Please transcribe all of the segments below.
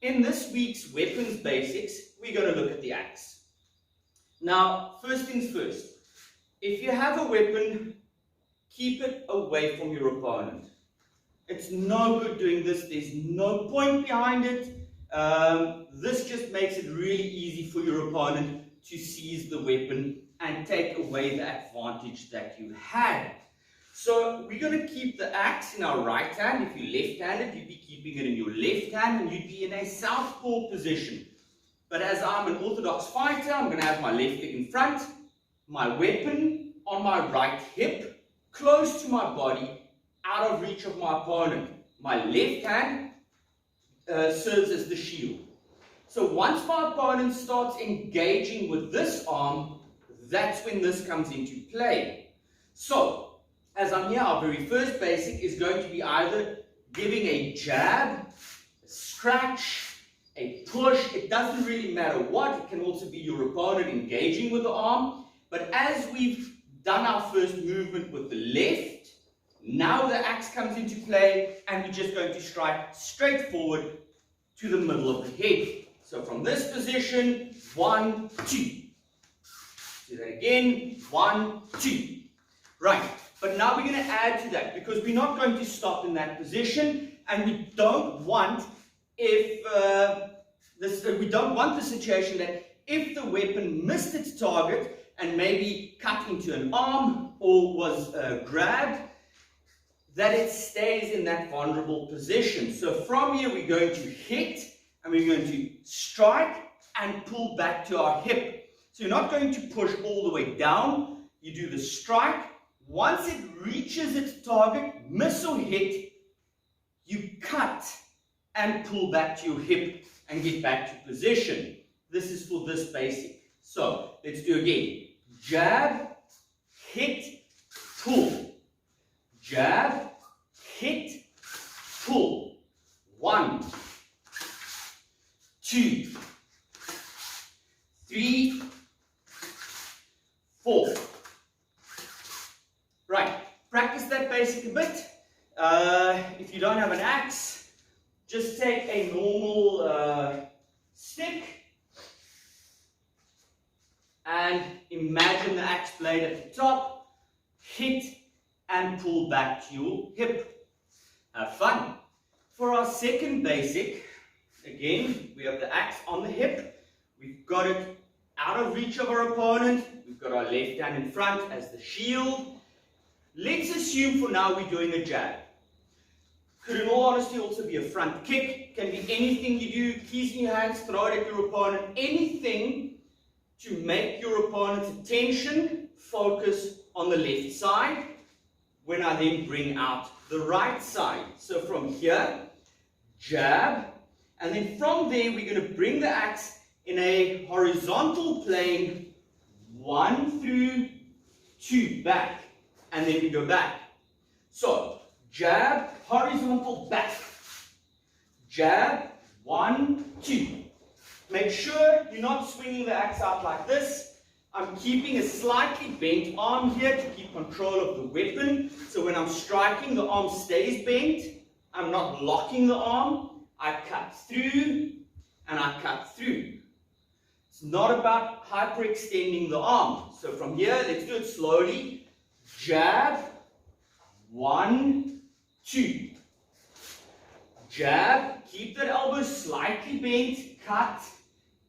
In this week's weapons basics, we're going to look at the axe. Now, first things first, if you have a weapon, keep it away from your opponent. It's no good doing this, there's no point behind it. This just makes it really easy for your opponent to seize the weapon and take away the advantage that you had. So we're going to keep the axe in our right hand. If you're left-handed, you'd be keeping it in your left hand and you'd be in a southpaw position. But as I'm an orthodox fighter, I'm going to have my left leg in front, my weapon on my right hip, close to my body, out of reach of my opponent. My left hand serves as the shield. So once my opponent starts engaging with this arm, that's when this comes into play. So, as I'm here, our very first basic is going to be either giving a jab, a scratch, a push. It doesn't really matter what. It can also be your opponent engaging with the arm. But as we've done our first movement with the left, now the axe comes into play and we're just going to strike straight forward to the middle of the head. So from this position, 1, 2. Do that again, 1, 2. Right. But now we're going to add to that because we're not going to stop in that position, and we don't want the situation that if the weapon missed its target and maybe cut into an arm or was grabbed, that it stays in that vulnerable position. So from here we're going to hit and we're going to strike and pull back to our hip. So you're not going to push all the way down. You do the strike. Once it reaches its target, miss or hit, you cut and pull back to your hip and get back to position. This is for this basic. So let's do again. Jab, hit, pull. Jab, hit, pull. 1, 2, 3, 4. Right, practice that basic a bit. If you don't have an axe, just take a normal stick and imagine the axe blade at the top, hit and pull back to your hip. Have fun. For our second basic, again, we have the axe on the hip. We've got it out of reach of our opponent. We've got our left hand in front as the shield. Let's assume for now we're doing a jab. Could in all honesty also be a front kick. Can be anything you do. Keys in your hands, throw it at your opponent. Anything to make your opponent's attention focus on the left side when I then bring out the right side. So from here, jab, and then from there we're going to bring the axe in a horizontal plane, 1 through 2, back. And then we go back. So, jab, horizontal, back. Jab, 1, 2. Make sure you're not swinging the axe out like this. I'm keeping a slightly bent arm here to keep control of the weapon. So when I'm striking, the arm stays bent. I'm not locking the arm. I cut through and I cut through. It's not about hyperextending the arm. So from here, let's do it slowly. Jab, 1, 2. Jab, keep that elbow slightly bent, cut,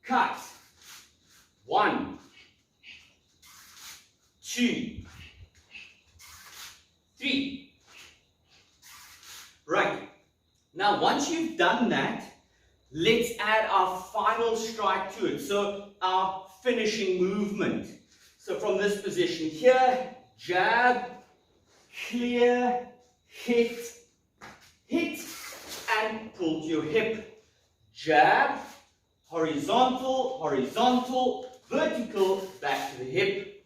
cut. 1, 2, 3. Right. Now once you've done that, let's add our final strike to it. So our finishing movement. So from this position here, jab, clear, hit, hit, and pull to your hip. Jab, horizontal, horizontal, vertical, back to the hip.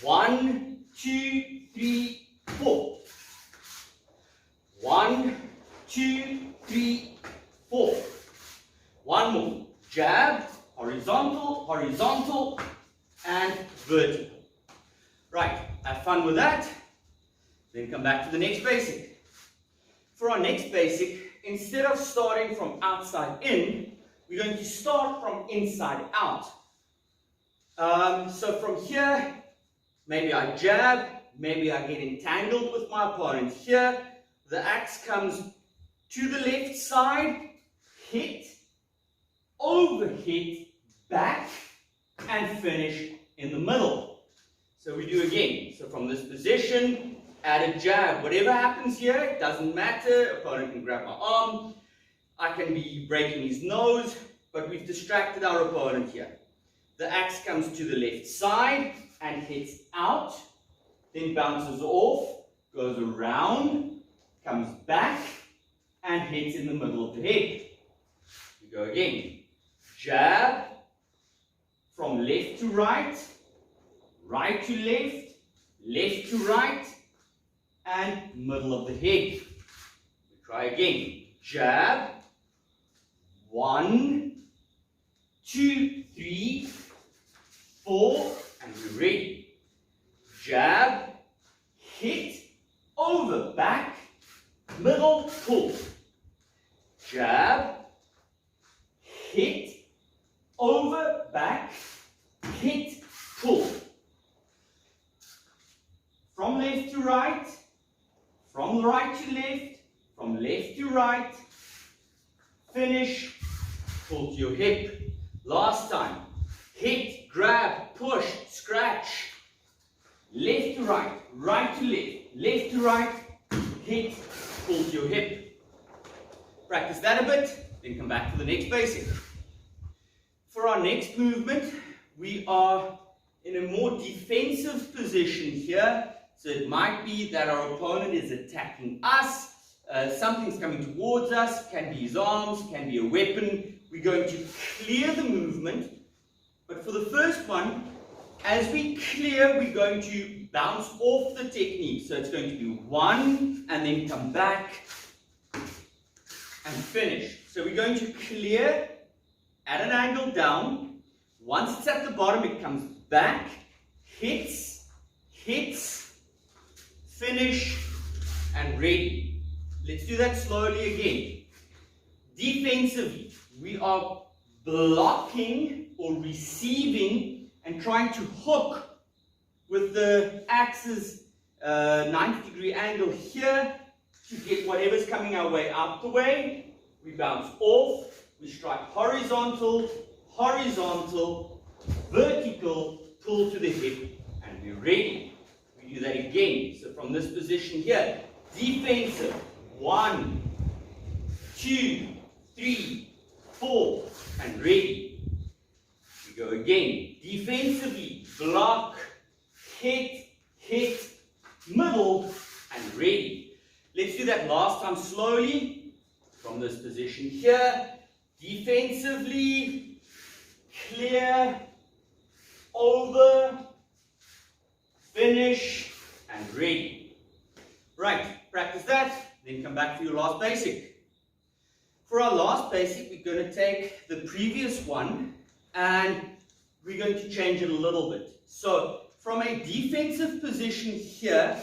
1, 2, 3, 4. 1, 2, 3, 4. One more. Jab, horizontal, horizontal, and vertical. Right, have fun with that. Then come back to the next basic. For our next basic, instead of starting from outside in, we're going to start from inside out. So from here, maybe I jab, maybe I get entangled with my opponent. Here, the axe comes to the left side, hit, overhit, back, and finish in the middle. So we do again. So from this position, add a jab. Whatever happens here, it doesn't matter. Opponent can grab my arm. I can be breaking his nose, but we've distracted our opponent here. The axe comes to the left side and hits out, then bounces off, goes around, comes back, and hits in the middle of the head. We go again. Jab, from left to right, right to left, left to right, and middle of the head. We try again. Jab, 1, 2, 3, 4, and we're ready. Jab, hit, over, back, middle, pull. Jab, hit, over, back, hit, pull. From left to right, from right to left, from left to right, finish, pull to your hip. Last time, hit, grab, push, scratch, left to right, right to left, left to right, hit, pull to your hip. Practice that a bit, then come back to the next basic. For our next movement, we are in a more defensive position here. So it might be that our opponent is attacking us, something's coming towards us, can be his arms, can be a weapon. We're going to clear the movement, but for the first one, as we clear, we're going to bounce off the technique. So it's going to be 1, and then come back, and finish. So we're going to clear at an angle down. Once it's at the bottom, it comes back, hits, hits, finish, and ready. Let's do that slowly again. Defensively, we are blocking or receiving and trying to hook with the axe's 90-degree angle here to get whatever's coming our way out the way. We bounce off, we strike horizontal, horizontal, vertical, pull to the hip, and we're ready. We do that again. So from this position here, defensive, 1, 2, 3, 4, and ready. We go again. Defensively, block, hit, hit, middle, and ready. Let's do that last time slowly. From this position here, defensively, clear, over, finish, and ready. Right, practice that, then come back to your last basic. For our last basic, we're going to take the previous one and we're going to change it a little bit. So, from a defensive position here,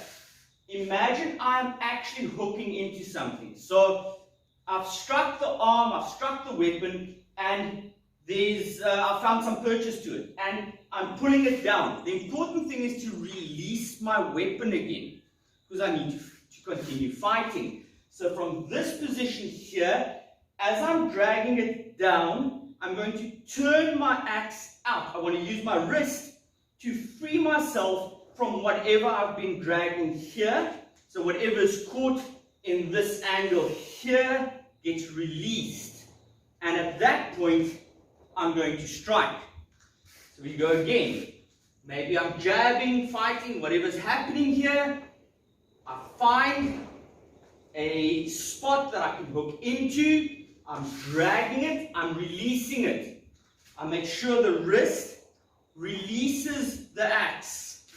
imagine I'm actually hooking into something. So, I've struck the arm, I've struck the weapon, and I found some purchase to it, and I'm pulling it down. The important thing is to release my weapon again, because I need to continue fighting. So from this position here, as I'm dragging it down, I'm going to turn my axe out. I want to use my wrist to free myself from whatever I've been dragging here. So whatever is caught in this angle here gets released. And at that point, I'm going to strike. So we go again. Maybe I'm jabbing, fighting, whatever's happening here. I find a spot that I can hook into. I'm dragging it, I'm releasing it. I make sure the wrist releases the axe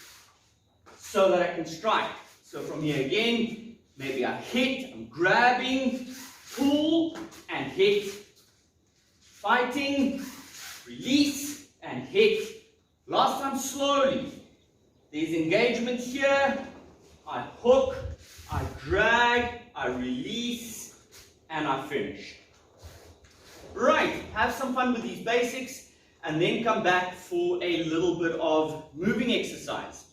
so that I can strike. So from here again, maybe I hit, I'm grabbing, pull, and hit. Fighting, release, and hit. Last time slowly. There's engagement here. I hook, I drag, I release, and I finish. Right, have some fun with these basics and then come back for a little bit of moving exercise.